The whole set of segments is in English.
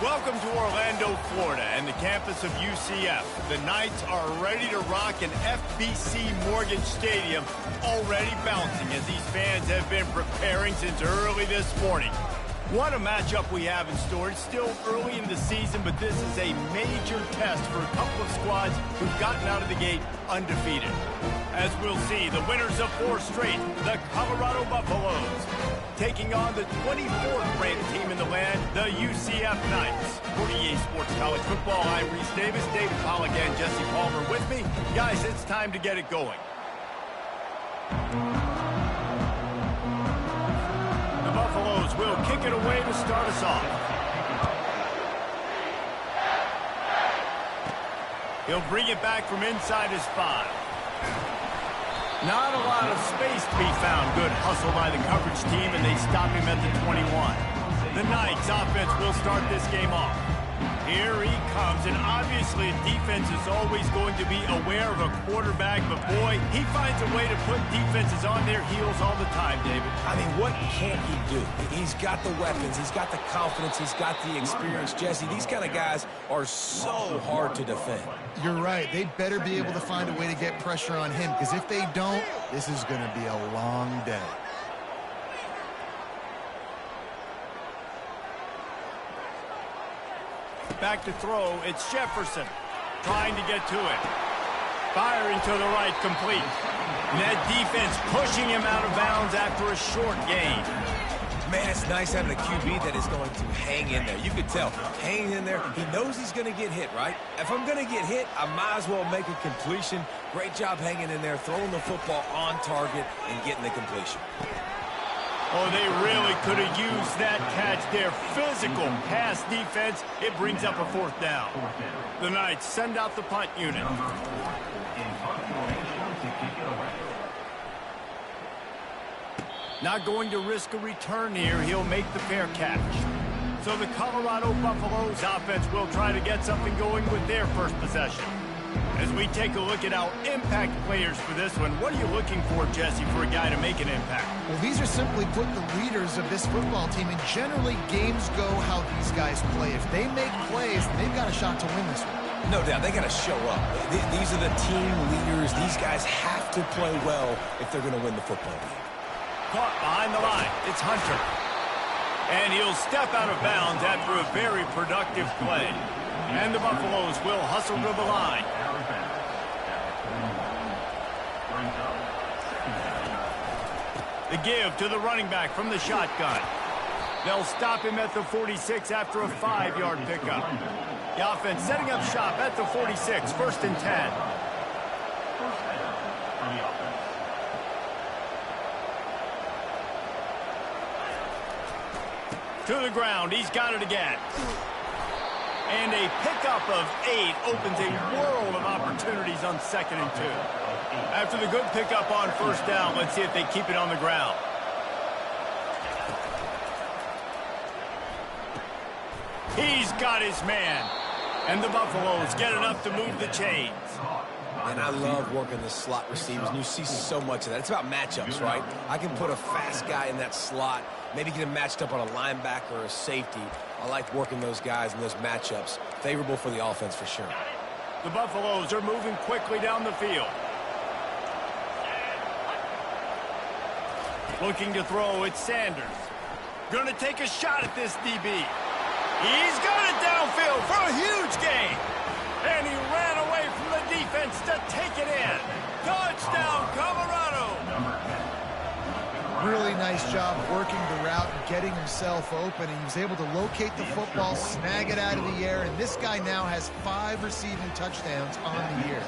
Welcome to Orlando, Florida, and the campus of UCF. The Knights are ready to rock an FBC Mortgage Stadium, already bouncing as these fans have been preparing since early this morning. What a matchup we have in store. It's still early in the season, but this is a major test for a couple of squads who've gotten out of the gate undefeated. As we'll see, the winners of 4 straight, the Colorado Buffaloes, taking on the 24th ranked team in the land, the UCF Knights. For EA Sports College Football, I'm Reese Davis, David Pollack, and Jesse Palmer with me. Guys, it's time to get it going. The Buffaloes will kick it away to start us off. He'll bring it back from inside his 5. Not a lot of space to be found. Good hustle by the coverage team, and they stop him at the 21. The Knights offense will start this game off. Here he comes, and obviously defense is always going to be aware of a quarterback, but boy, he finds a way to put defenses on their heels all the time, David. I mean, what can't he do? He's got the weapons, he's got the confidence, he's got the experience. Jesse, these kind of guys are so hard to defend. You're right. They better be able to find a way to get pressure on him, because if they don't, this is going to be a long day. Back to throw, it's Jefferson trying to get to it. Firing to the right, complete. And that defense pushing him out of bounds after a short gain. Man, it's nice having a QB that is going to hang in there. You could tell, hanging in there, he knows he's going to get hit, right? If I'm going to get hit, I might as well make a completion. Great job hanging in there, throwing the football on target and getting the completion. Oh, they really could have used that catch there. Physical pass defense. It brings up a 4th down. The Knights send out the punt unit. Not going to risk a return here. He'll make the fair catch. So the Colorado Buffaloes offense will try to get something going with their first possession. As we take a look at our impact players for this one, what are you looking for, Jesse, for a guy to make an impact? Well, these are simply put the leaders of this football team, and generally games go how these guys play. If they make plays, they've got a shot to win this one. No doubt, they got to show up. These are the team leaders. These guys have to play well if they're going to win the football game. Caught behind the line. It's Hunter. And he'll step out of bounds after a very productive play. And the Buffaloes will hustle to the line. The give to the running back from the shotgun. They'll stop him at the 46 after a 5-yard pickup. The offense setting up shop at the 46, 1st and 10. To the ground, he's got it again. And a pickup of 8 opens a world of opportunities on 2nd and 2. After the good pickup on 1st down, let's see if they keep it on the ground. He's got his man. And the Buffaloes get enough to move the chains. And I love working the slot receivers, and you see so much of that. It's about matchups, right? I can put a fast guy in that slot, maybe get him matched up on a linebacker or a safety. I like working those guys in those matchups. Favorable for the offense for sure. The Buffaloes are moving quickly down the field. Looking to throw, it's Sanders. Gonna take a shot at this DB. He's got it downfield for a huge gain. And he ran away from the defense to take it in. Touchdown, Colorado. Really nice job working the route and getting himself open. And he was able to locate the football, snag it out of the air, and this guy now has 5 receiving touchdowns on the year.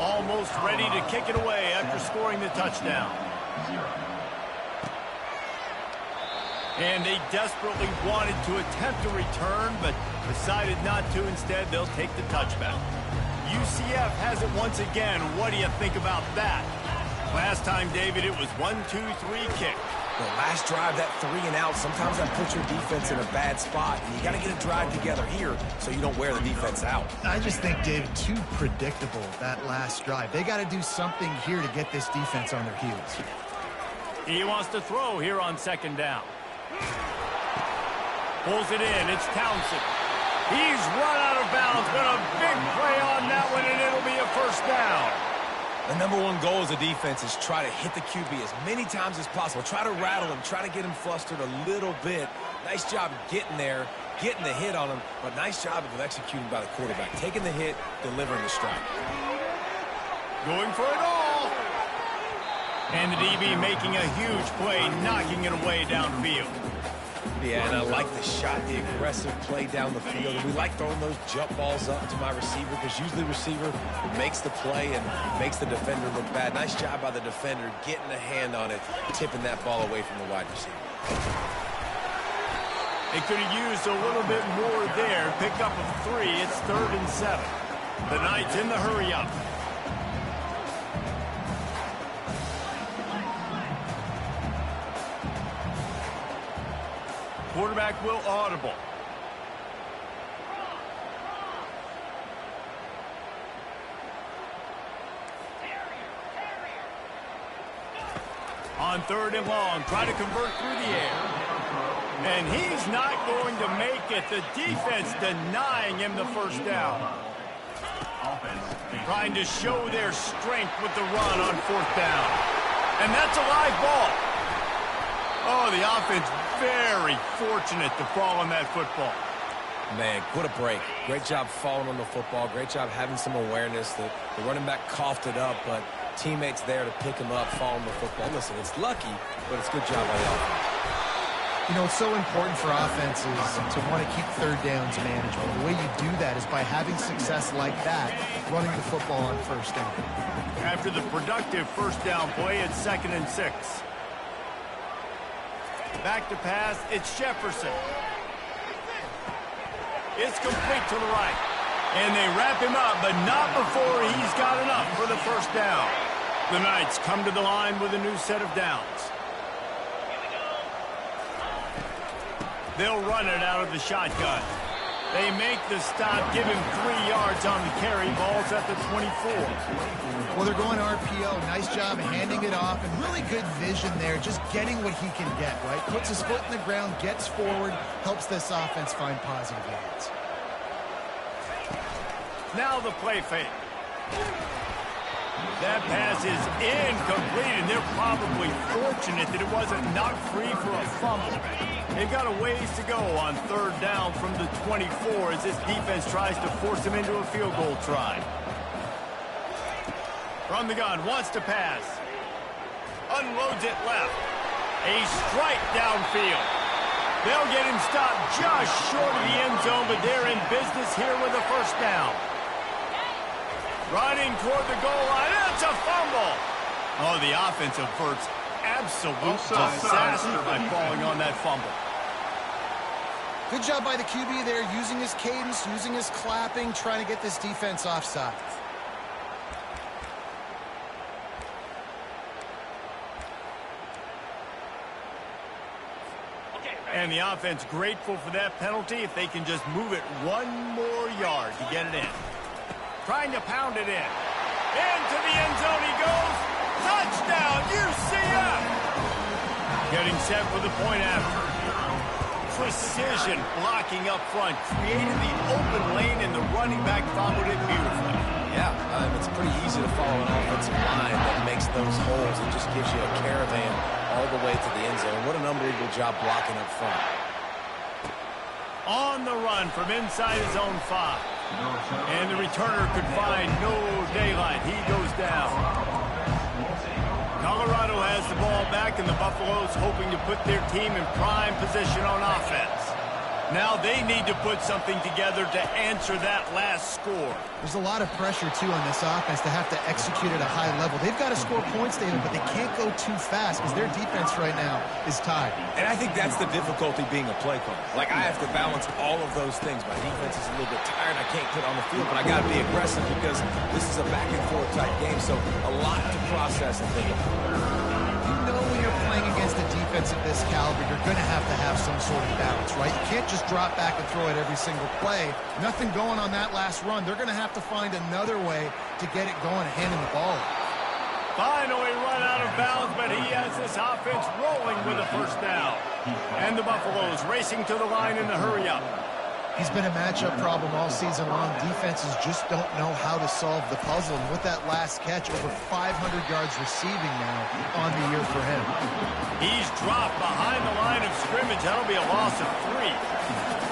Almost ready to kick it away after scoring the touchdown. And they desperately wanted to attempt a return, but decided not to. Instead, they'll take the touchback. UCF has it once again. What do you think about that? Last time, David, it was 1-2-3 kick. The last drive, that 3 and out, sometimes that puts your defense in a bad spot. And you got to get a drive together here so you don't wear the defense out. I just think, David, too predictable, that last drive. They got to do something here to get this defense on their heels. He wants to throw here on 2nd down. Pulls it in. It's Townsend. He's run out of bounds, but a big play on that one, and it'll be a first down. The number one goal as a defense is try to hit the QB as many times as possible. Try to rattle him, try to get him flustered a little bit. Nice job getting there, getting the hit on him, but nice job of executing by the quarterback. Taking the hit, delivering the strike. Going for it all. And the DB making a huge play, knocking it away downfield. Yeah, and I like the shot, the aggressive play down the field. And we like throwing those jump balls up to my receiver because usually the receiver makes the play and makes the defender look bad. Nice job by the defender getting a hand on it, tipping that ball away from the wide receiver. They could have used a little bit more there. Pick up of 3. It's 3rd and 7. The Knights in the hurry up. Quarterback will audible. On 3rd and long, try to convert through the air. And he's not going to make it. The defense denying him the first down. Trying to show their strength with the run on 4th down. And that's a live ball. Oh, the offense very fortunate to fall on that football. Man, what a break. Great job falling on the football. Great job having some awareness. The running back coughed it up, but teammates there to pick him up, fall on the football. Listen, it's lucky, but it's a good job by the offense. You know, it's so important for offenses to want to keep 3rd downs manageable. The way you do that is by having success like that, running the football on 1st down. After the productive 1st down play, it's 2nd and 6. Back to pass, it's Jefferson. It's complete to the right. And they wrap him up, but not before he's got enough for the 1st down. The Knights come to the line with a new set of downs. They'll run it out of the shotgun. They make the stop, give him 3 yards on the carry. Ball's at the 24. Well, they're going RPO. Nice job handing it off, and really good vision there, just getting what he can get, right? Puts his foot in the ground, gets forward, helps this offense find positive yards. Now the play fake. That pass is incomplete, and they're probably fortunate that it wasn't knocked free for a fumble. They've got a ways to go on 3rd down from the 24 as this defense tries to force him into a field goal try. From the gun, wants to pass. Unloads it left. A strike downfield. They'll get him stopped just short of the end zone, but they're in business here with a 1st down. Running toward the goal line. It's a fumble. Oh, the offense averts absolute disaster by falling on that fumble. Good job by the QB there, using his cadence, using his clapping, trying to get this defense offside. And the offense grateful for that penalty if they can just move it 1 more yard to get it in. Trying to pound it in. Into the end zone he goes. Touchdown, UCF! Getting set for the point after. Precision blocking up front. Created the open lane, and the running back followed it beautifully. Yeah, it's pretty easy to follow an offensive line that makes those holes and just gives you a caravan all the way to the end zone. What an unbelievable job blocking up front. On the run from inside his own 5. And the returner could find no daylight. He goes down. Colorado has the ball back, and the Buffaloes hoping to put their team in prime position on offense. Now they need to put something together to answer that last score. There's a lot of pressure, too, on this offense to have to execute at a high level. They've got to score points, David, but they can't go too fast because their defense right now is tied. And I think that's the difficulty being a play caller. Like, I have to balance all of those things. My defense is a little bit tired. I can't put on the field, but I got to be aggressive because this is a back-and-forth type game, so a lot to process and think about. You know when you're playing against a defense of this caliber, you're going to have some sort of balance, right? You can't just drop back and throw it every single play. Nothing going on that last run. They're going to have to find another way to get it going and handing the ball. Finally run out of bounds, but he has this offense rolling with a 1st down. And the Buffaloes racing to the line in the hurry-up. He's been a matchup problem all season long. Defenses just don't know how to solve the puzzle. And with that last catch, over 500 yards receiving now on the year for him. He's dropped behind the line of scrimmage. That'll be a loss of 3.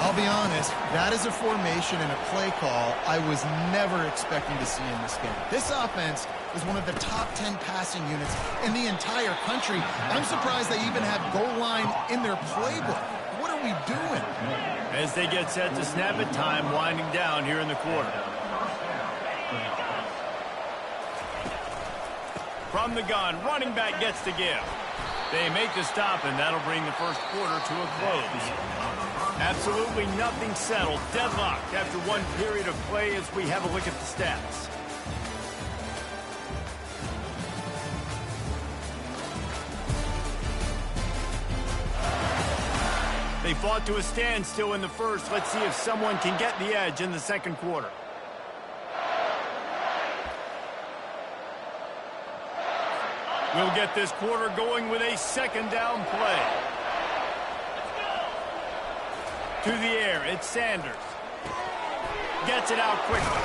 I'll be honest, that is a formation and a play call I was never expecting to see in this game. This offense is one of the top 10 passing units in the entire country. I'm surprised they even have goal line in their playbook. What are we doing? As they get set to snap it, time winding down here in the quarter. From the gun, running back gets the give. They make the stop, and that'll bring the first quarter to a close. Absolutely nothing settled. Deadlocked after one period of play as we have a look at the stats. They fought to a standstill in the first. Let's see if someone can get the edge in the second quarter. We'll get this quarter going with a second down play. To the air, it's Sanders. Gets it out quickly.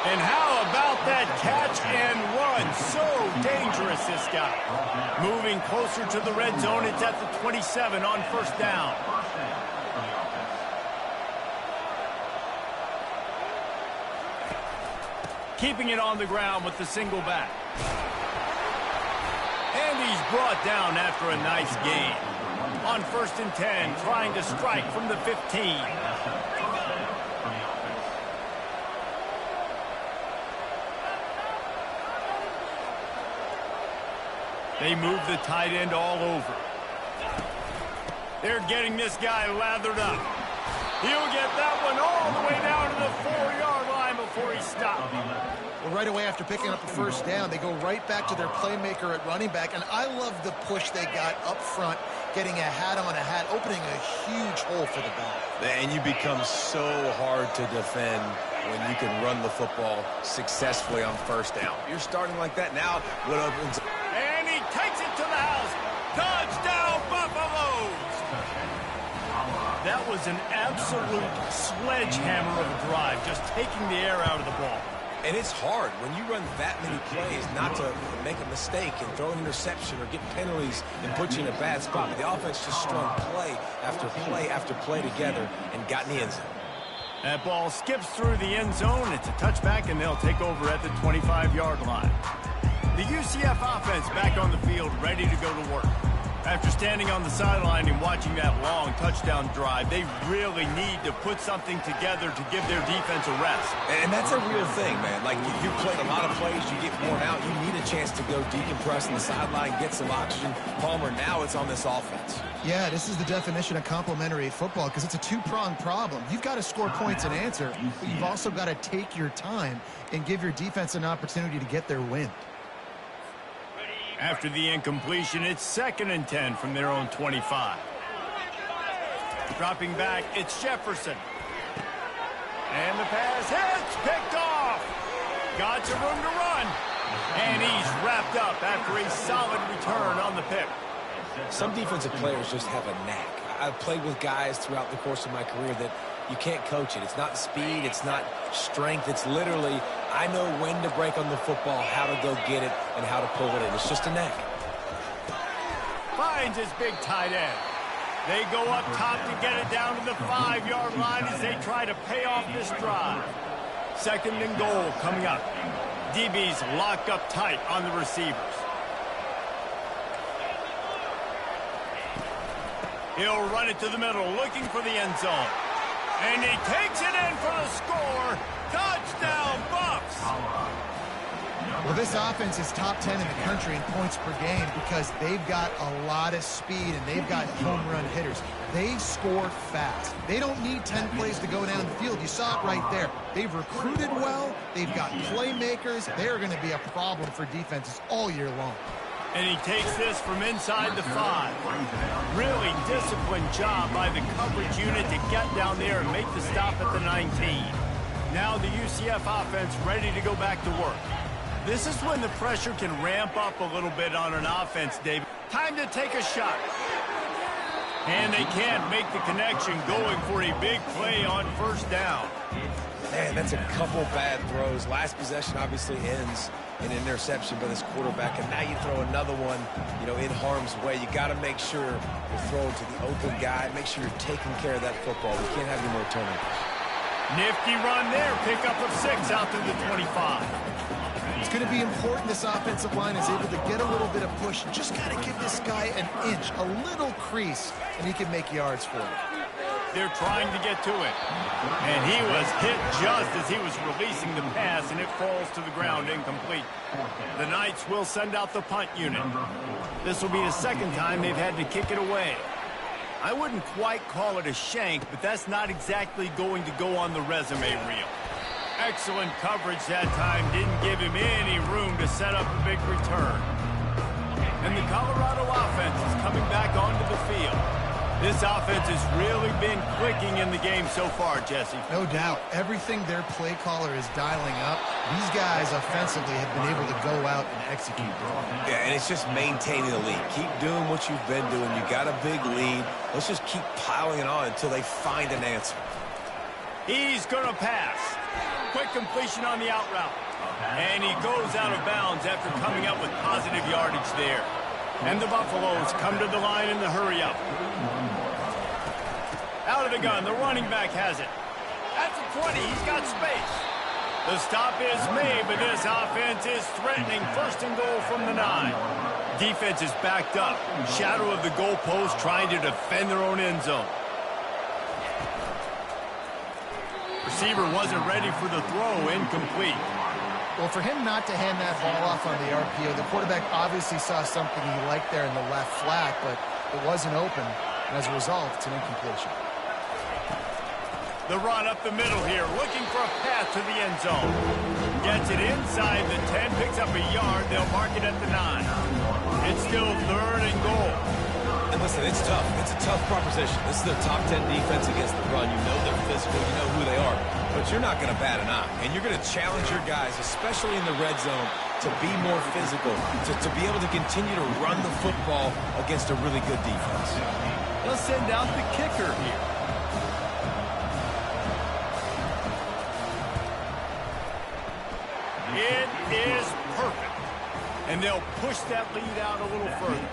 And how about that catch and run? So dangerous, this guy. Moving closer to the red zone, it's at the 27 on first down. Keeping it on the ground with the single back. And he's brought down after a nice gain. On first and 10, trying to strike from the 15. They move the tight end all over. They're getting this guy lathered up. He'll get that one all the way down to the 4-yard line before he stopped. Well, right away after picking up the first down, they go right back to their playmaker at running back. And I love the push they got up front, getting a hat on a hat, opening a huge hole for the back. And you become so hard to defend when you can run the football successfully on first down. You're starting like that now. What opens? And he takes it to the house. Touchdown, Buffaloes! That was an absolute sledgehammer of a drive, just taking the air out of the ball. And it's hard when you run that many plays not to make a mistake and throw an interception or get penalties and put you in a bad spot. But the offense just strung play after play after play together and got in the end zone. That ball skips through the end zone. It's a touchback, and they'll take over at the 25-yard line. The UCF offense back on the field, ready to go to work. After standing on the sideline and watching that long touchdown drive, they really need to put something together to give their defense a rest. And that's a real thing, man. Like, you played a lot of plays, you get worn out, you need a chance to go decompress on the sideline, get some oxygen. Palmer, now it's on this offense. Yeah, this is the definition of complementary football because it's a two-pronged problem. You've got to score points and answer, but you've also got to take your time and give your defense an opportunity to get their win. After the incompletion, it's 2nd and 10 from their own 25. Dropping back, it's Jefferson. And the pass hits, picked off. Got some room to run. And he's wrapped up after a solid return on the pick. Some defensive players just have a knack. I've played with guys throughout the course of my career that you can't coach it. It's not speed, it's not strength. It's literally, I know when to break on the football, how to go get it, and how to pull it in. It's just a knack. Finds his big tight end. They go up top to get it down to the 5-yard line as they try to pay off this drive. 2nd and goal coming up. DB's locked up tight on the receivers. He'll run it to the middle, looking for the end zone. And he takes it in for the score. Touchdown, Buffs! Well, this offense is top 10 in the country in points per game because they've got a lot of speed and they've got home run hitters. They score fast. They don't need 10 plays to go down the field. You saw it right there. They've recruited well. They've got playmakers. They're going to be a problem for defenses all year long. And he takes this from inside the 5. Really disciplined job by the coverage unit to get down there and make the stop at the 19. Now the UCF offense ready to go back to work. This is when the pressure can ramp up a little bit on an offense, David. Time to take a shot. And they can't make the connection going for a big play on first down. Man, that's a couple bad throws. Last possession obviously ends in an interception by this quarterback, and now you throw another one, in harm's way. You got to make sure you're throwing to the open guy. Make sure you're taking care of that football. We can't have any more turnovers. Nifty run there. Pickup of 6 out to the 25. It's going to be important this offensive line is able to get a little bit of push. Just got to give this guy an inch, a little crease, and he can make yards for it. They're trying to get to it. And he was hit just as he was releasing the pass, and it falls to the ground incomplete. The Knights will send out the punt unit. This will be the second time they've had to kick it away. I wouldn't quite call it a shank, but that's not exactly going to go on the resume reel. Excellent coverage that time. Didn't give him any room to set up a big return. And the Colorado offense is coming back onto the field. This offense has really been clicking in the game so far, Jesse. No doubt. Everything their play caller is dialing up, these guys offensively have been able to go out and execute. Yeah, and it's just maintaining the lead. Keep doing what you've been doing. You got a big lead. Let's just keep piling it on until they find an answer. He's going to pass. Quick completion on the out route. And he goes out of bounds after coming up with positive yardage there. And the Buffaloes come to the line in the hurry-up. Out of the gun, the running back has it. At the 20, he's got space. The stop is made, but this offense is threatening. First and goal from the 9. Defense is backed up. Shadow of the goalpost trying to defend their own end zone. Receiver wasn't ready for the throw, incomplete. Well, for him not to hand that ball off on the RPO, the quarterback obviously saw something he liked there in the left flat, but it wasn't open, and as a result, it's an incompletion. The run up the middle here, looking for a path to the end zone. Gets it inside the 10, picks up a yard. They'll mark it at the 9. It's still 3rd and goal. And listen, it's tough. It's a tough proposition. This is their top 10 defense against the run. You know they're physical. You know who they are. But you're not going to bat an eye. And you're going to challenge your guys, especially in the red zone, to be more physical, to be able to continue to run the football against a really good defense. Let's send out the kicker here. It is perfect. And they'll push that lead out a little further.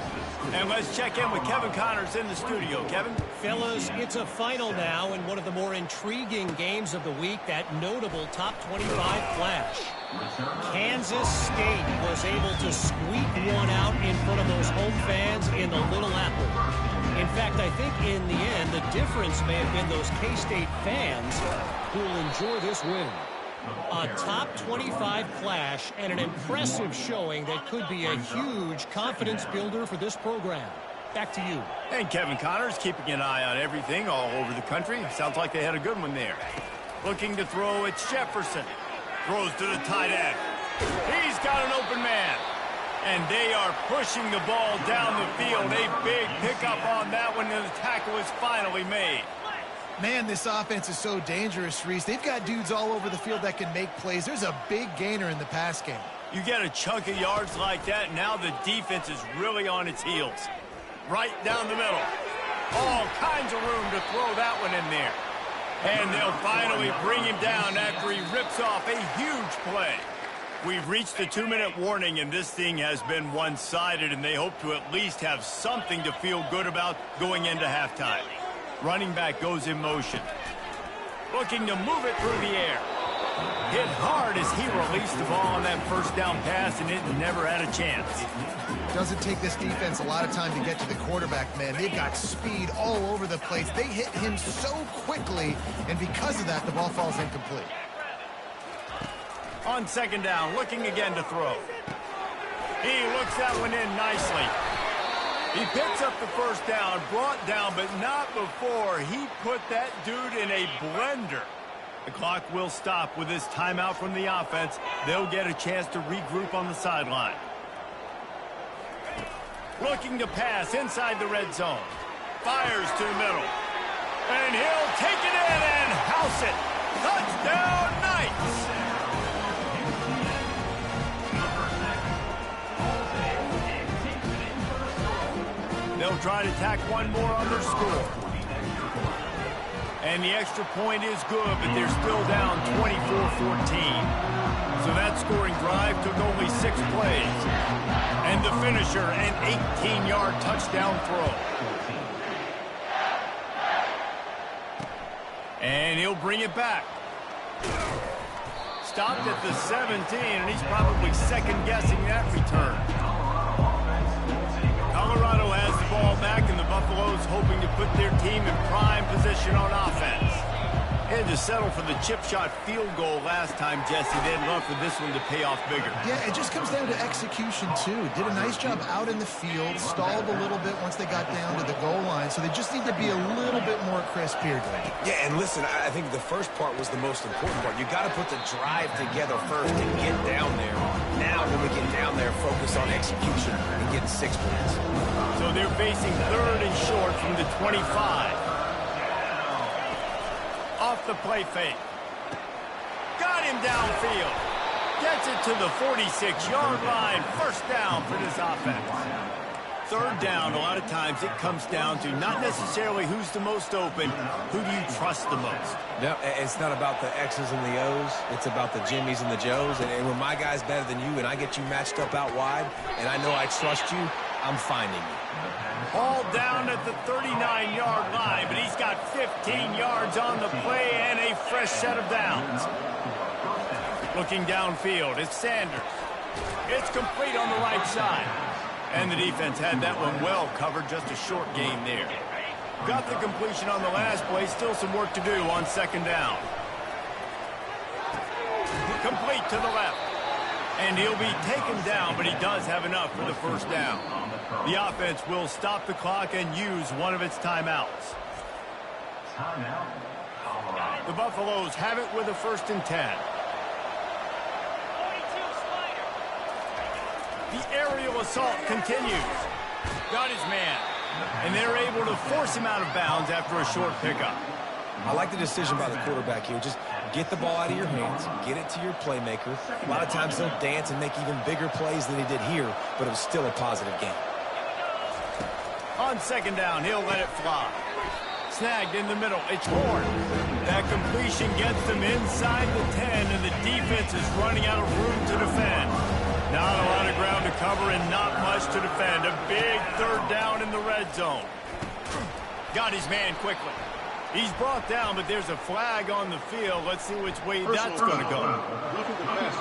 And let's check in with Kevin Connors in the studio. Kevin? Fellas, it's a final now in one of the more intriguing games of the week, that notable top 25 clash. Kansas State was able to squeak one out in front of those home fans in the Little Apple. In fact, I think in the end, the difference may have been those K-State fans who will enjoy this win. A top 25 clash and an impressive showing that could be a huge confidence builder for this program. Back to you. And Kevin Connors keeping an eye on everything all over the country. Sounds like they had a good one there. Looking to throw, it's Jefferson. Throws to the tight end. He's got an open man. And they are pushing the ball down the field. A big pickup on that one, and the tackle is finally made. Man, this offense is so dangerous, Reese. They've got dudes all over the field that can make plays. There's a big gainer in the pass game. You get a chunk of yards like that, now the defense is really on its heels. Right down the middle. All kinds of room to throw that one in there. And they'll finally bring him down after he rips off a huge play. We've reached the 2-minute warning, and this thing has been one-sided, and they hope to at least have something to feel good about going into halftime. Running back goes in motion. Looking to move it through the air. Hit hard as he released the ball on that first down pass, and it never had a chance. Doesn't take this defense a lot of time to get to the quarterback, man. They've got speed all over the place. They hit him so quickly, and because of that, the ball falls incomplete. On second down, looking again to throw. He looks that one in nicely. He picks up the first down, brought down, but not before he put that dude in a blender. The clock will stop with this timeout from the offense. They'll get a chance to regroup on the sideline. Looking to pass inside the red zone. Fires to the middle. And he'll take it in and house it. Touchdown, Knights! They'll try to tack one more on their score. And the extra point is good, but they're still down 24-14. So that scoring drive took only 6 plays. And the finisher, an 18-yard touchdown throw. And he'll bring it back. Stopped at the 17, and he's probably second-guessing that return. Colorado has the ball back, and the Buffaloes hoping to put their team in prime position on offense. Had to settle for the chip shot field goal last time, Jesse. They'd love for this one to pay off bigger. Yeah, it just comes down to execution, too. Did a nice job out in the field, stalled a little bit once they got down to the goal line, so they just need to be a little bit more crisp here, Greg. Yeah, and listen, I think the first part was the most important part. You got to put the drive together first and get down there. Now, when we get down there, focus on execution and getting 6 points. So they're facing 3rd and short from the 25. Off the play fake. Got him downfield. Gets it to the 46-yard line. First down for this offense. 3rd down, a lot of times it comes down to not necessarily who's the most open, who do you trust the most? No, it's not about the X's and the O's. It's about the Jimmys and the Joes. And when my guy's better than you and I get you matched up out wide and I know I trust you, I'm finding you. Ball down at the 39-yard line, but he's got 15 yards on the play and a fresh set of downs. Looking downfield, it's Sanders. It's complete on the right side. And the defense had that one well covered, just a short gain there. Got the completion on the last play, still some work to do on 2nd down. Complete to the left. And he'll be taken down, but he does have enough for the 1st down. The offense will stop the clock and use one of its timeouts. The Buffaloes have it with a 1st and 10. The aerial assault continues. Got his man. And they're able to force him out of bounds after a short pickup. I like the decision by the quarterback here. Just get the ball out of your hands, get it to your playmaker. A lot of times they'll dance and make even bigger plays than he did here, but it was still a positive game. On 2nd down, he'll let it fly. Snagged in the middle. It's Horn. That completion gets them inside the 10, and the defense is running out of room to defend. Not a lot of ground to cover and not much to defend. A big 3rd down in the red zone. Got his man quickly. He's brought down, but there's a flag on the field. Let's see which way that's going to go. Look at the pass.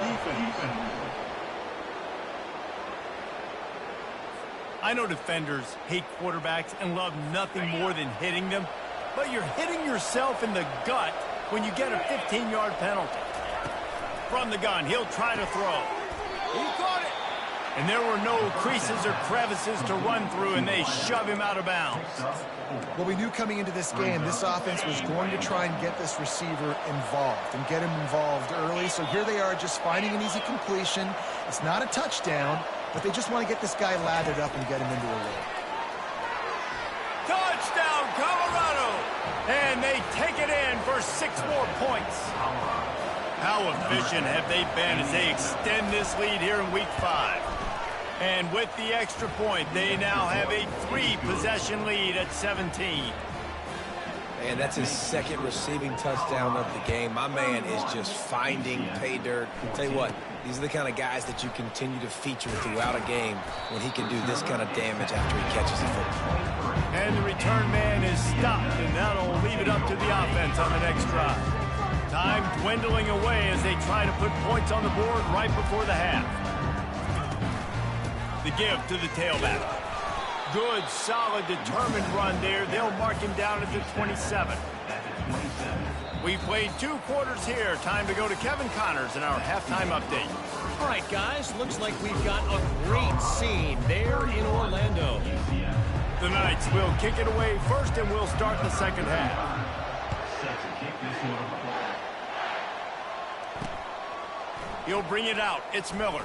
Defense. I know defenders hate quarterbacks and love nothing more than hitting them, but you're hitting yourself in the gut when you get a 15-yard penalty. From the gun, he'll try to throw. He caught it. And there were no creases or crevices to run through, and they shove him out of bounds. Well, we knew coming into this game, this offense was going to try and get this receiver involved and get him involved early. So here they are just finding an easy completion. It's not a touchdown, but they just want to get this guy lathered up and get him into a roll. Touchdown, Colorado! And they take it in for 6 more points. How efficient have they been as they extend this lead here in Week 5? And with the extra point, they now have a 3-possession lead at 17. And that's his 2nd receiving touchdown of the game. My man is just finding pay dirt. Tell you what, these are the kind of guys that you continue to feature throughout a game when he can do this kind of damage after he catches the football. And the return man is stopped, and that'll leave it up to the offense on the next drive. Time dwindling away as they try to put points on the board right before the half. The give to the tailback. Good, solid, determined run there. They'll mark him down at the 27. We played 2 quarters here. Time to go to Kevin Connors in our halftime update. All right, guys, looks like we've got a great scene there in Orlando. The Knights will kick it away first, and we'll start the 2nd half. He'll bring it out. It's Miller.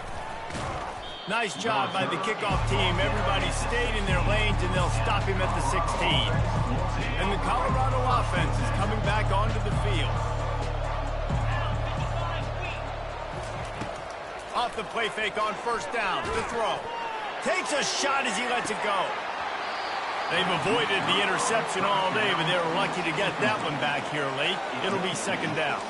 Nice job by the kickoff team. Everybody stayed in their lanes, and they'll stop him at the 16. And the Colorado offense is coming back onto the field. Off the play fake on 1st down. The throw. Takes a shot as he lets it go. They've avoided the interception all day, but they were lucky to get that one back here late. It'll be second down.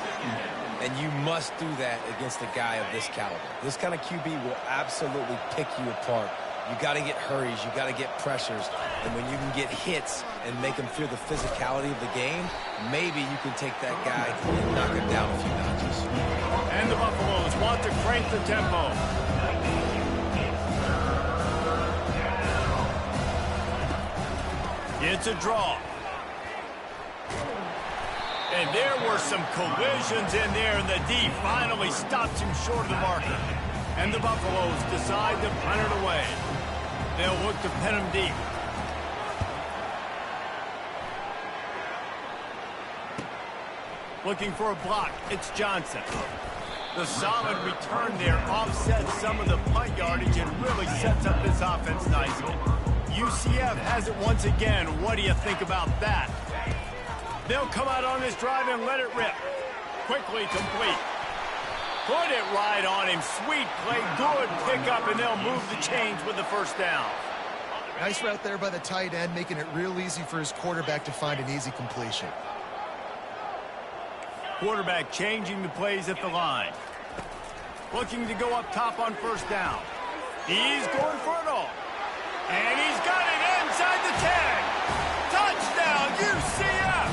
And you must do that against a guy of this caliber. This kind of QB will absolutely pick you apart. You got to get hurries. You got to get pressures. And when you can get hits and make him feel the physicality of the game, maybe you can take that guy and knock him down a few notches. And the Buffaloes want to crank the tempo. It's a draw. And there were some collisions in there, and the D finally stops him short of the marker. And the Buffaloes decide to punt it away. They'll look to pin him deep. Looking for a block. It's Johnson. The solid return there offsets some of the punt yardage and really sets up this offense nicely. UCF has it once again. What do you think about that? They'll come out on this drive and let it rip. Quickly complete. Put it right on him. Sweet play. Good pickup, and they'll move the chains with the first down. Nice route there by the tight end, making it real easy for his quarterback to find an easy completion. Quarterback changing the plays at the line. Looking to go up top on first down. He's going for it all. And he's got it inside the 10. Touchdown, UCF!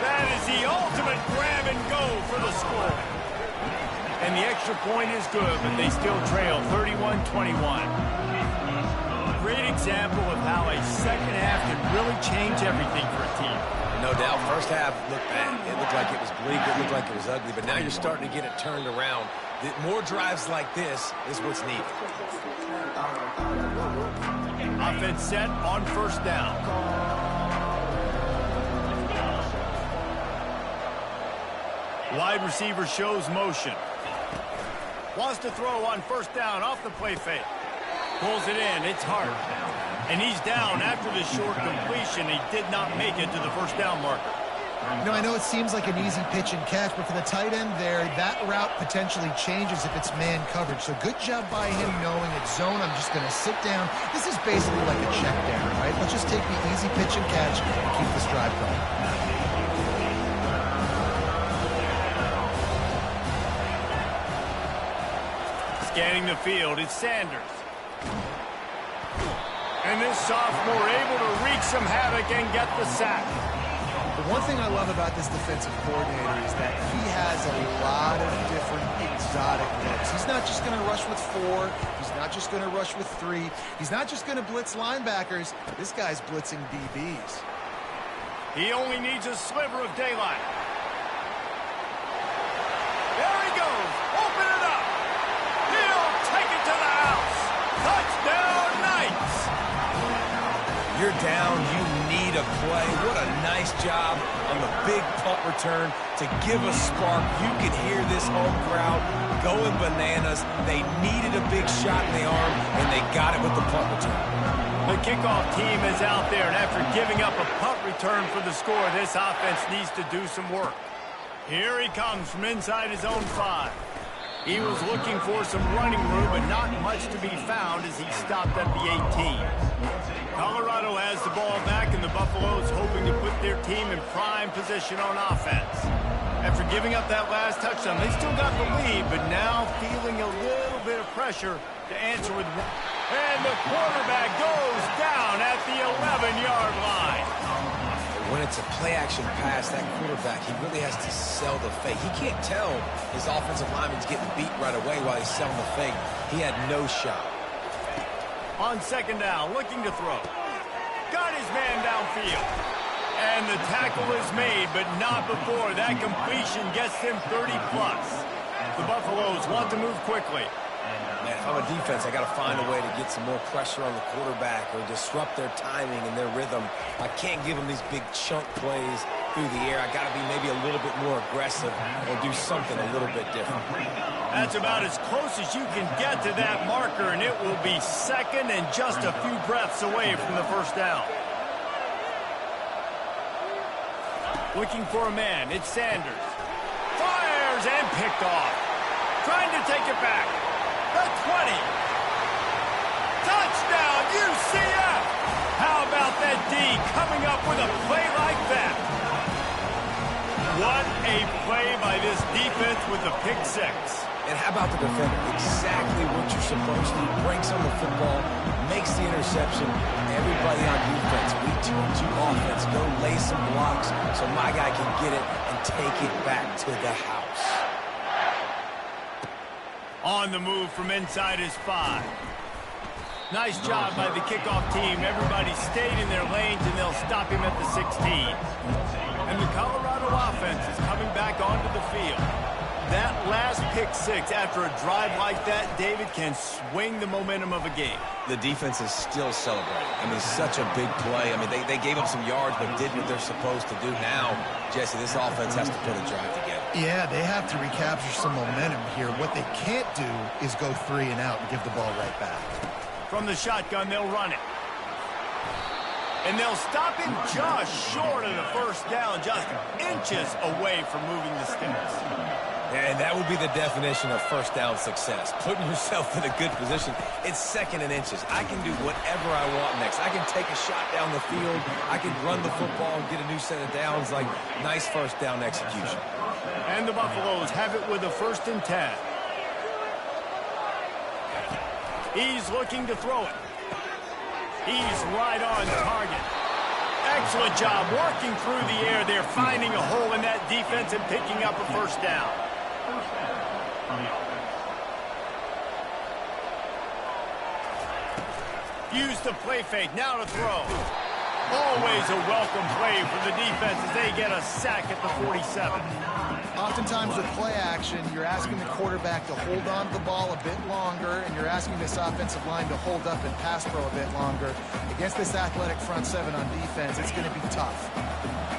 That is the ultimate grab and go for the score. And the extra point is good, but they still trail 31-21. Great example of how a second half can really change everything for a team. No doubt, first half looked bad. It looked like it was bleak. It looked like it was ugly. But now you're starting to get it turned around. More drives like this is what's needed. Offense set on first down. Wide receiver shows motion. Wants to throw on first down off the play fake. Pulls it in. It's Hart. And he's down after the short completion. He did not make it to the first down marker. You know, I know it seems like an easy pitch and catch, but for the tight end there, that route potentially changes if it's man coverage. So good job by him knowing it's zone. I'm just going to sit down. This is basically like a check down, right? Let's just take the easy pitch and catch and keep this drive going. Scanning the field, it's Sanders. And this sophomore able to wreak some havoc and get the sack. The one thing I love about this defensive coordinator is that he has a lot of different exotic looks. He's not just going to rush with 4. He's not just going to rush with 3. He's not just going to blitz linebackers. This guy's blitzing DBs. He only needs a sliver of daylight. There he goes. Open it up. He'll take it to the house. Touchdown, Knights. You're down. You need a play. What a nice job on the big punt return to give a spark. You can hear this home crowd going bananas. They needed a big shot in the arm, and they got it with the punt return. The kickoff team is out there, and after giving up a punt return for the score, this offense needs to do some work. Here he comes from inside his own 5. He was looking for some running room, but not much to be found as he stopped at the 18. Colorado has the ball back, and the Buffaloes hoping to put their team in prime position on offense. After giving up that last touchdown, they still got the lead, but now feeling a little bit of pressure to answer with one. And the quarterback goes down at the 11-yard line. When it's a play-action pass, that quarterback, he really has to sell the fake. He can't tell his offensive lineman's getting beat right away while he's selling the fake. He had no shot. On second down, looking to throw. Got his man downfield. And the tackle is made, but not before that completion gets him 30-plus. The Buffaloes want to move quickly. Man, if I'm a defense, I got to find a way to get some more pressure on the quarterback or disrupt their timing and their rhythm. I can't give them these big chunk plays through the air. I got to be maybe a little bit more aggressive or do something a little bit different. That's about as close as you can get to that marker, and it will be second and just a few breaths away from the first down. Looking for a man, it's Sanders. Fires and picked off. Trying to take it back. The 20. Touchdown, UCF! How about that D coming up with a play like that. What a play by this defense with the pick six. And how about the defender? Exactly what you're supposed to. Breaks on the football, makes the interception. Everybody on defense, we turn to offense. Go lay some blocks so my guy can get it and take it back to the house. On the move from inside his 5. Nice job by the kickoff team. Everybody stayed in their lanes, and they'll stop him at the 16. And the Colorado offense is coming back onto the field. That last pick six after a drive like that, David, can swing the momentum of a game. The defense is still celebrating. I mean, such a big play. I mean, they gave up some yards but did what they're supposed to do. Now, Jesse, this offense has to put a drive together. Yeah, they have to recapture some momentum here. What they can't do is go 3 and out and give the ball right back. From the shotgun, they'll run it. And they'll stop him just short of the first down, just inches away from moving the sticks. And that would be the definition of first down success. Putting yourself in a good position. It's 2nd and inches. I can do whatever I want next. I can take a shot down the field. I can run the football and get a new set of downs. Like, nice first down execution. And the Buffaloes have it with a 1st and 10. He's looking to throw it. He's right on target. Excellent job working through the air. They're finding a hole in that defense and picking up a first down. Use the play fake. Now to throw. Always a welcome play for the defense as they get a sack at the 47. Oftentimes with play action, you're asking the quarterback to hold on to the ball a bit longer, and you're asking this offensive line to hold up and pass pro a bit longer. Against this athletic front 7 on defense, it's going to be tough.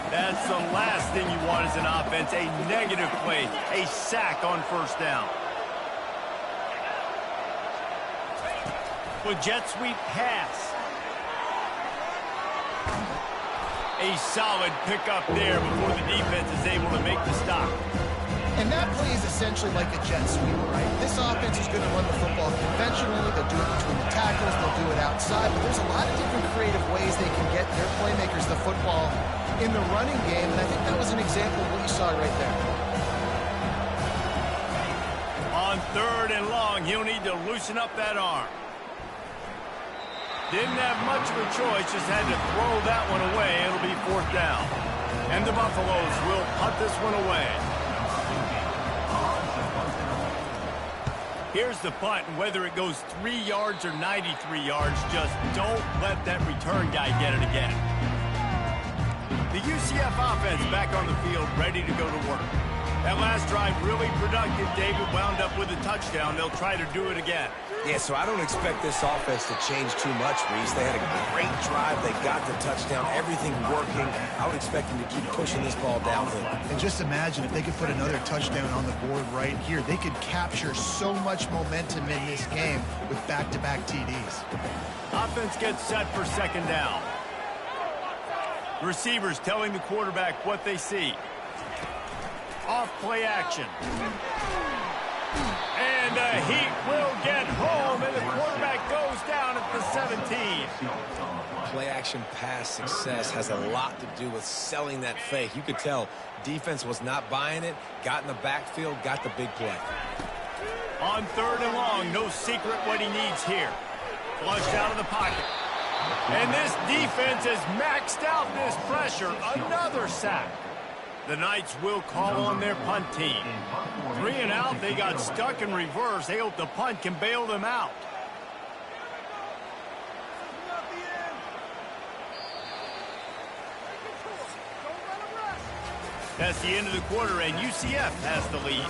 That's the last thing you want as an offense, a negative play, a sack on first down. With jet sweep pass. A solid pickup there before the defense is able to make the stop. And that play is essentially like a jet sweep, right? This offense is going to run the football conventionally. They'll do it between the tackles. They'll do it outside. But there's a lot of different creative ways they can get their playmakers the football in the running game. And I think that was an example of what you saw right there. On 3rd and long, he'll need to loosen up that arm. Didn't have much of a choice, just had to throw that one away. It'll be 4th down. And the Buffaloes will punt this one away. Here's the punt, and whether it goes 3 yards or 93 yards, just don't let that return guy get it again. The UCF offense back on the field, ready to go to work. That last drive really productive. David wound up with a touchdown. They'll try to do it again. Yeah, so I don't expect this offense to change too much, Reese. They had a great drive. They got the touchdown. Everything working. I would expect them to keep pushing this ball downhill. And just imagine if they could put another touchdown on the board right here. They could capture so much momentum in this game with back-to-back TDs. Offense gets set for 2nd down. Receivers telling the quarterback what they see. Off play action. And he will get home, and the quarterback goes down at the 17. Play action pass success has a lot to do with selling that fake. You could tell defense was not buying it, got in the backfield, got the big play. On 3rd and long, no secret what he needs here. Flushed out of the pocket. And this defense has maxed out this pressure. Another sack. The Knights will call on their punt team. 3 and out, they got stuck in reverse. They hope the punt can bail them out. That's the end of the quarter, and UCF has the lead.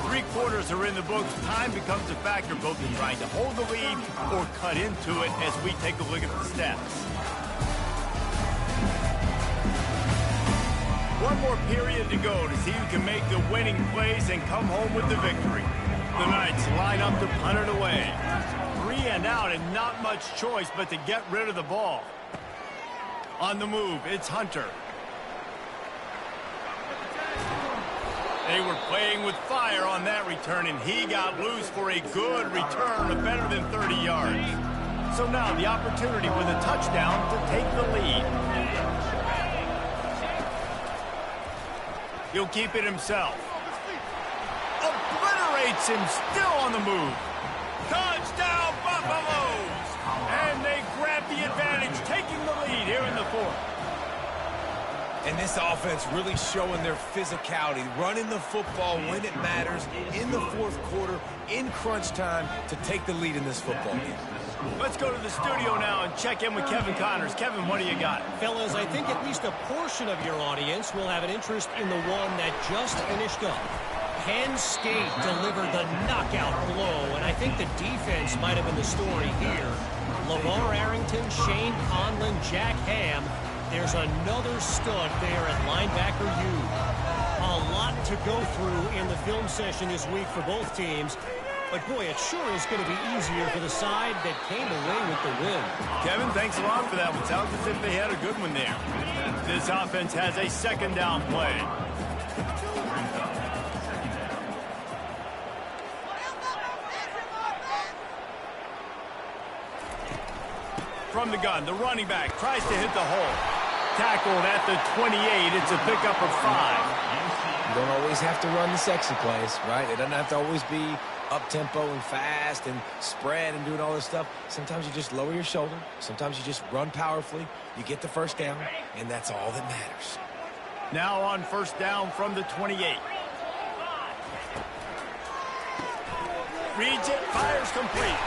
3 quarters are in the books. Time becomes a factor, both in trying to hold the lead or cut into it as we take a look at the stats. One more period to go to see who can make the winning plays and come home with the victory. The Knights line up to punt it away. 3 and out and not much choice but to get rid of the ball. On the move, it's Hunter. They were playing with fire on that return, and he got loose for a good return of better than 30 yards. So now the opportunity with a touchdown to take the lead. He'll keep it himself. Obliterates him, still on the move. Touchdown, Buffaloes! And they grab the advantage, taking the lead here in the fourth. And this offense really showing their physicality, running the football when it matters, in the fourth quarter, in crunch time, to take the lead in this football game. Let's go to the studio now and check in with Kevin Connors. Kevin, what do you got? Fellas, I think at least a portion of your audience will have an interest in the one that just finished up. Penn State delivered the knockout blow, and I think the defense might have been the story here. LeVar Arrington, Shane Conlon, Jack Ham. There's another stud there at linebacker U. A lot to go through in the film session this week for both teams. But, boy, it sure is going to be easier for the side that came away with the win. Kevin, thanks a lot for that one. Sounds as if they had a good one there. This offense has a second down play. From the gun, the running back tries to hit the hole. Tackled at the 28. It's a pickup of 5. You don't always have to run the sexy plays, right? It doesn't have to always be up-tempo and fast and spread and doing all this stuff. Sometimes you just lower your shoulder. Sometimes you just run powerfully. You get the first down, and that's all that matters. Now on first down from the 28. Reads it, fires complete.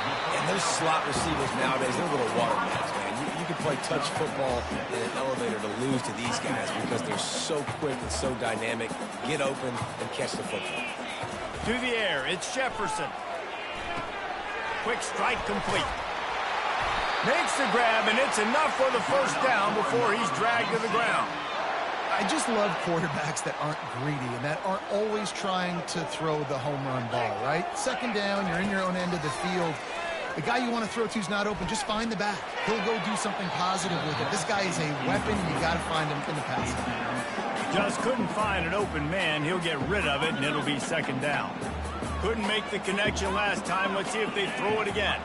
And those slot receivers nowadays, they're little watermelons, man. You can play touch football in an elevator to lose to these guys because they're so quick and so dynamic. Get open and catch the football. To the air, it's Jefferson. Quick strike complete. Makes the grab, and it's enough for the first down before he's dragged to the ground. I just love quarterbacks that aren't greedy and that aren't always trying to throw the home run ball, right? Second down, you're in your own end of the field. The guy you want to throw to is not open. Just find the back. He'll go do something positive with it. This guy is a weapon, and you got to find him in the passing. Just couldn't find an open man. He'll get rid of it, and it'll be second down. Couldn't make the connection last time. Let's see if they throw it again.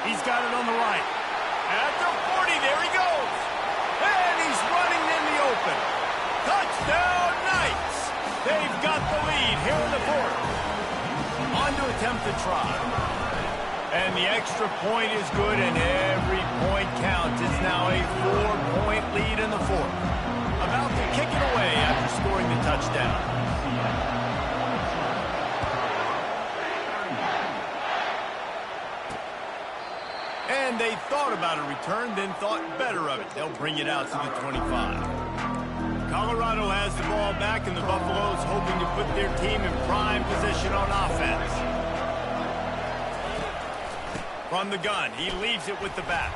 He's got it on the right. At the 40, there he goes. And he's running in the open. Touchdown, Knights. They've got the lead here in the fourth. On to attempt to try. And the extra point is good, and every point counts. It's now a 4-point lead in the fourth. About to kick it away after scoring the touchdown. And they thought about a return, then thought better of it. They'll bring it out to the 25. Colorado has the ball back, and the Buffaloes hoping to put their team in prime position on offense. From the gun, he leaves it with the back.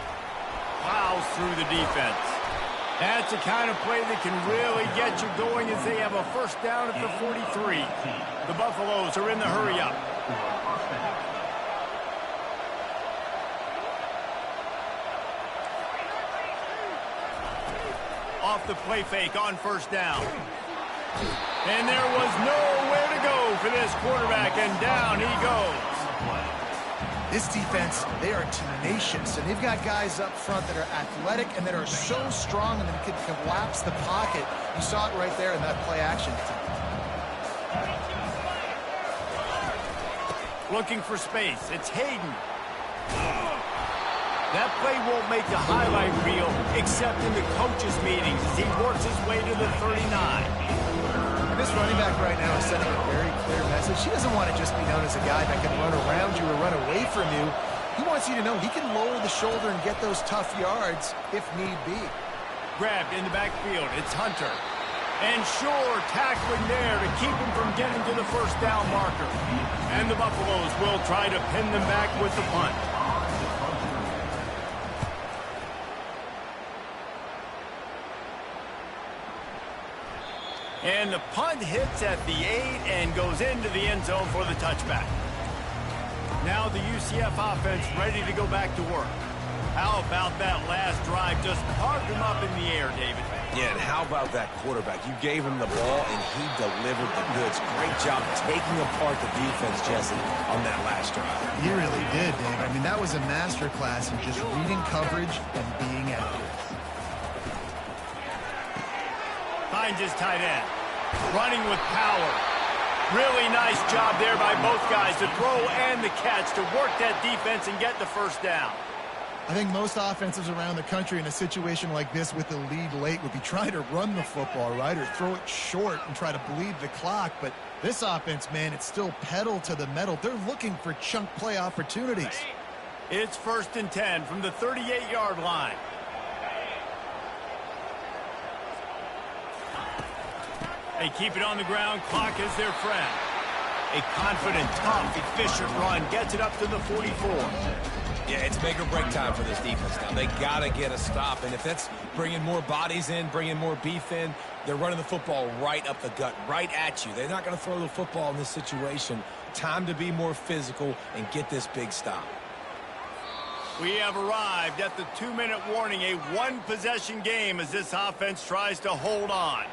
Plows through the defense. That's the kind of play that can really get you going as they have a first down at the 43. The Buffaloes are in the hurry-up. Off the play fake on first down. And there was nowhere to go for this quarterback, and down he goes. This defense, they are tenacious, and they've got guys up front that are athletic and that are so strong and that can collapse the pocket. You saw it right there in that play action. Looking for space. It's Hayden. That play won't make the highlight reel except in the coaches' meetings as he works his way to the 39. And this running back right now is sending a very clear message. He doesn't want to just be known as a guy that can run around you or run away from you. He wants you to know he can lower the shoulder and get those tough yards if need be. Grabbed in the backfield. It's Hunter. And sure, tackling there to keep him from getting to the first down marker. And the Buffaloes will try to pin them back with the punt. And the punt hits at the 8 and goes into the end zone for the touchback. Now the UCF offense ready to go back to work. How about that last drive? Just park them up in the air, David. Yeah, and how about that quarterback? You gave him the ball, and he delivered the goods. Great job taking apart the defense, Jesse, on that last drive. He really did, Dave. I mean, that was a masterclass in just reading coverage and being accurate. Finds his tight end. Running with power. Really nice job there by both guys to throw and the catch to work that defense and get the first down. I think most offenses around the country in a situation like this with the lead late would be trying to run the football, right, or throw it short and try to bleed the clock. But this offense, man, it's still pedal to the metal. They're looking for chunk play opportunities. It's 1st and 10 from the 38-yard line. They keep it on the ground. Clock is their friend. A confident, tough, efficient run gets it up to the 44. Yeah, it's make or break time for this defense now. They got to get a stop, and if that's bringing more bodies in, bringing more beef in, they're running the football right up the gut, right at you. They're not going to throw the football in this situation. Time to be more physical and get this big stop. We have arrived at the 2-minute warning, a one-possession game as this offense tries to hold on.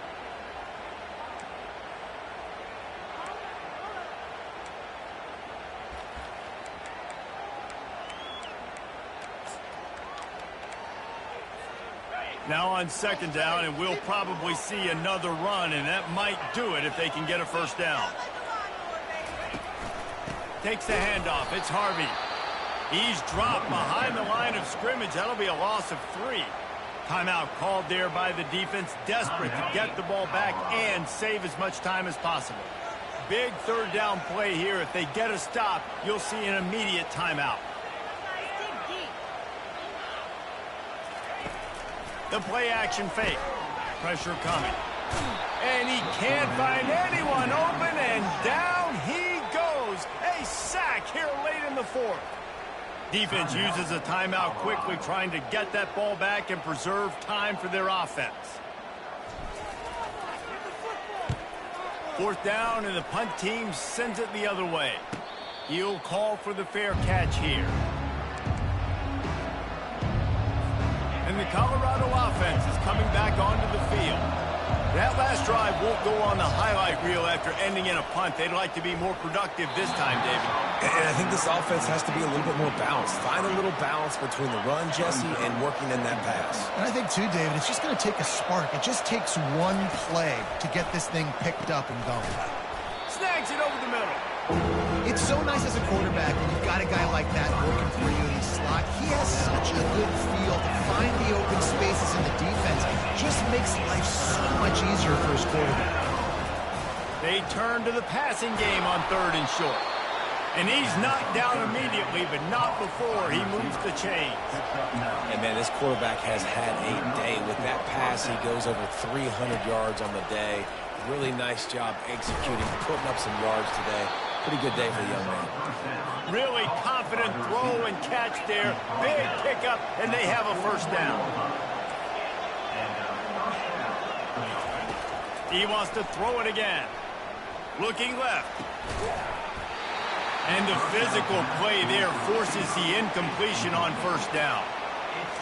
Now on 2nd down, and we'll probably see another run, and that might do it if they can get a first down. Takes the handoff. It's Harvey. He's dropped behind the line of scrimmage. That'll be a loss of 3. Timeout called there by the defense, desperate to get the ball back and save as much time as possible. Big 3rd down play here. If they get a stop, you'll see an immediate timeout. The play action fake. Pressure coming. And he can't find anyone open, and down he goes. A sack here late in the 4th. Defense uses a timeout quickly, trying to get that ball back and preserve time for their offense. 4th down, and the punt team sends it the other way. He'll call for the fair catch here. And the Colorado offense is coming back onto the field. That last drive won't go on the highlight reel after ending in a punt. They'd like to be more productive this time, David. And I think this offense has to be a little bit more balanced. Find a little balance between the run, Jesse, and working in that pass. And I think, too, David, it's just going to take a spark. It just takes one play to get this thing picked up and going. Snags it over the middle. It's so nice as a quarterback when you've got a guy like that working for you in the slot. He has such a good feel to find the open spaces in the defense. Just makes life so much easier for his quarterback. They turn to the passing game on 3rd and short. And he's knocked down immediately, but not before he moves the chains. And, man, this quarterback has had a day. With that pass, he goes over 300 yards on the day. Really nice job executing, putting up some yards today. Pretty good day for the young man. Really confident throw and catch there. Big pickup, and they have a first down. He wants to throw it again. Looking left. And the physical play there forces the incompletion on 1st down.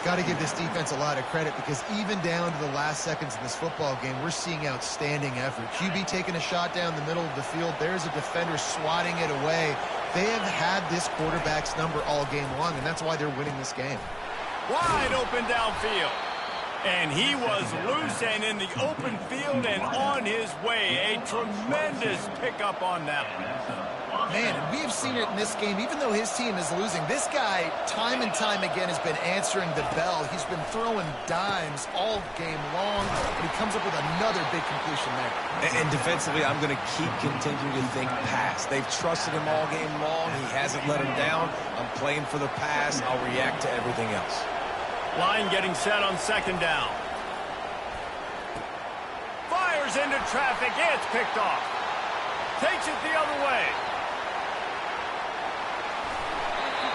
Got to give this defense a lot of credit because even down to the last seconds of this football game, we're seeing outstanding effort. QB taking a shot down the middle of the field. There's a defender swatting it away. They have had this quarterback's number all game long, and that's why they're winning this game. Wide open downfield. And he was loose and in the open field and on his way. A tremendous pickup on that one. Man, and we've seen it in this game, even though his team is losing. This guy, time and time again, has been answering the bell. He's been throwing dimes all game long, and he comes up with another big completion there. And defensively, I'm going to keep continuing to think pass. They've trusted him all game long. He hasn't let him down. I'm playing for the pass. I'll react to everything else. Line getting set on 2nd down. Fires into traffic. It's picked off. Takes it the other way.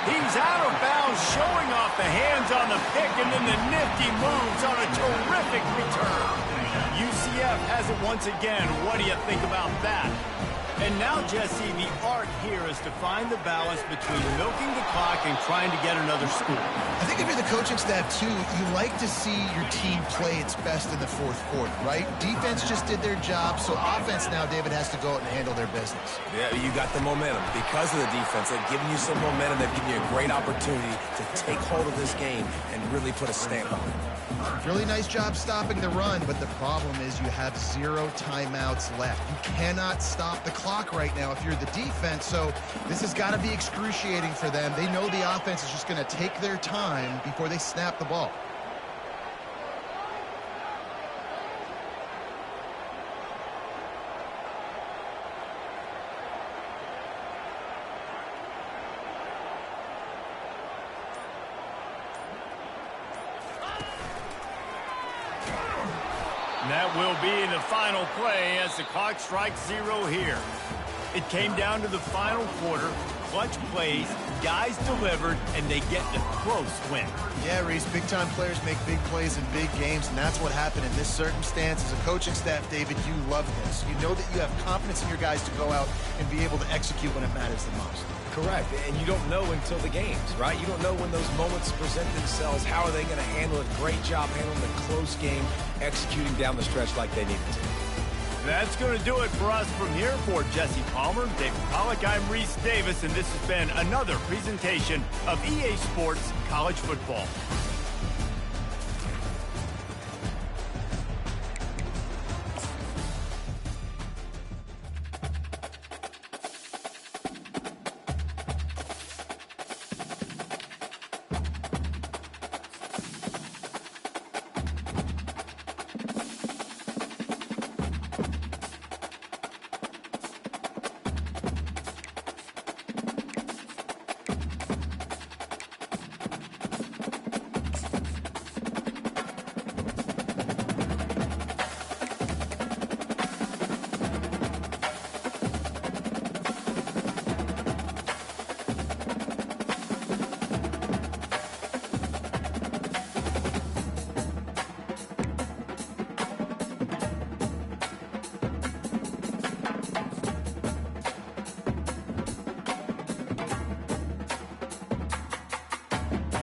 He's out of bounds, showing off the hands on the pick, and then the nifty moves on a terrific return. UCF has it once again. What do you think about that? And now, Jesse, the art here is to find the balance between milking the clock and trying to get another score. I think if you're the coaching staff, too, you like to see your team play its best in the fourth quarter, right? Defense just did their job, so offense now, David, has to go out and handle their business. Yeah, you got the momentum. Because of the defense, they've given you some momentum. They've given you a great opportunity to take hold of this game and really put a stamp on it. Really nice job stopping the run, but the problem is you have 0 timeouts left. You cannot stop the clock right now if you're the defense, so this has got to be excruciating for them. They know the offense is just going to take their time before they snap the ball. And that will be the final play as the clock strikes 0 here. It came down to the final quarter. Clutch plays, guys delivered, and they get a close win. Yeah, Reese, big-time players make big plays in big games, and that's what happened in this circumstance. As a coaching staff, David, you love this. You know that you have confidence in your guys to go out and be able to execute when it matters the most. Correct, and you don't know until the games, right? You don't know when those moments present themselves. How are they going to handle it? Great job handling the close game, executing down the stretch like they needed to. That's going to do it for us from here. For Jesse Palmer, David Pollack, I'm Reese Davis, and this has been another presentation of EA Sports College Football.